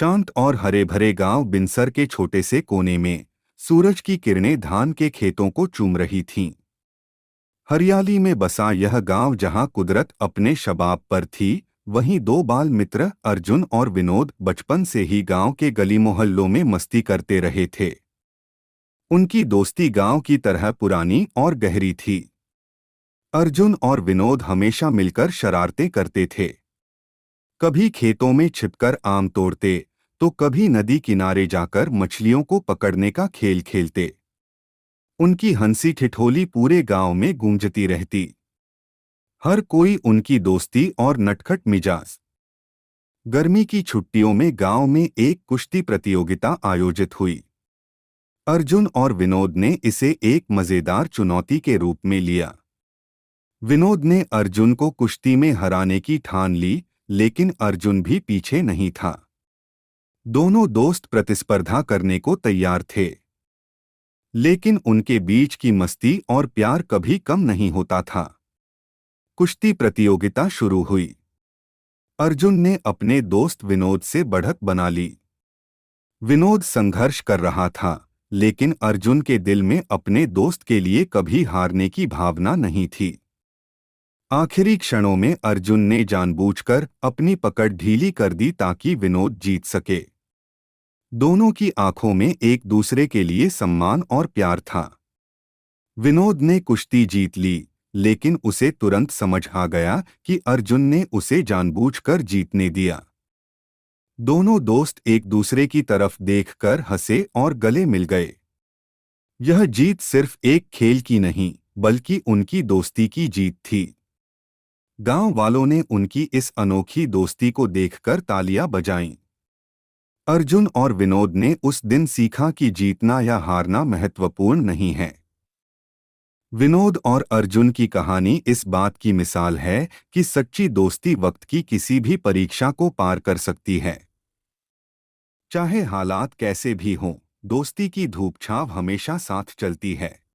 शांत और हरे भरे गांव बिनसर के छोटे से कोने में सूरज की किरणें धान के खेतों को चूम रही थीं। हरियाली में बसा यह गांव जहां कुदरत अपने शबाब पर थी, वहीं दो बाल मित्र अर्जुन और विनोद बचपन से ही गांव के गली मोहल्लों में मस्ती करते रहे थे। उनकी दोस्ती गांव की तरह पुरानी और गहरी थी। अर्जुन और विनोद हमेशा मिलकर शरारतें करते थे। कभी खेतों में छिपकर आम तोड़ते, तो कभी नदी किनारे जाकर मछलियों को पकड़ने का खेल खेलते। उनकी हंसी ठिठोली पूरे गांव में गूंजती रहती। हर कोई उनकी दोस्ती और नटखट मिजाज। गर्मी की छुट्टियों में गांव में एक कुश्ती प्रतियोगिता आयोजित हुई। अर्जुन और विनोद ने इसे एक मजेदार चुनौती के रूप में लिया। विनोद ने अर्जुन को कुश्ती में हराने की ठान ली, लेकिन अर्जुन भी पीछे नहीं था। दोनों दोस्त प्रतिस्पर्धा करने को तैयार थे, लेकिन उनके बीच की मस्ती और प्यार कभी कम नहीं होता था। कुश्ती प्रतियोगिता शुरू हुई। अर्जुन ने अपने दोस्त विनोद से बढ़त बना ली। विनोद संघर्ष कर रहा था, लेकिन अर्जुन के दिल में अपने दोस्त के लिए कभी हारने की भावना नहीं थी। आखिरी क्षणों में अर्जुन ने जानबूझकर अपनी पकड़ ढीली कर दी ताकि विनोद जीत सके। दोनों की आंखों में एक दूसरे के लिए सम्मान और प्यार था। विनोद ने कुश्ती जीत ली, लेकिन उसे तुरंत समझ आ गया कि अर्जुन ने उसे जानबूझकर जीतने दिया। दोनों दोस्त एक दूसरे की तरफ देखकर हंसे और गले मिल गए। यह जीत सिर्फ एक खेल की नहीं, बल्कि उनकी दोस्ती की जीत थी। गांव वालों ने उनकी इस अनोखी दोस्ती को देखकर तालियां बजाईं। अर्जुन और विनोद ने उस दिन सीखा कि जीतना या हारना महत्वपूर्ण नहीं है। विनोद और अर्जुन की कहानी इस बात की मिसाल है कि सच्ची दोस्ती वक्त की किसी भी परीक्षा को पार कर सकती है। चाहे हालात कैसे भी हों, दोस्ती की धूप छांव हमेशा साथ चलती है।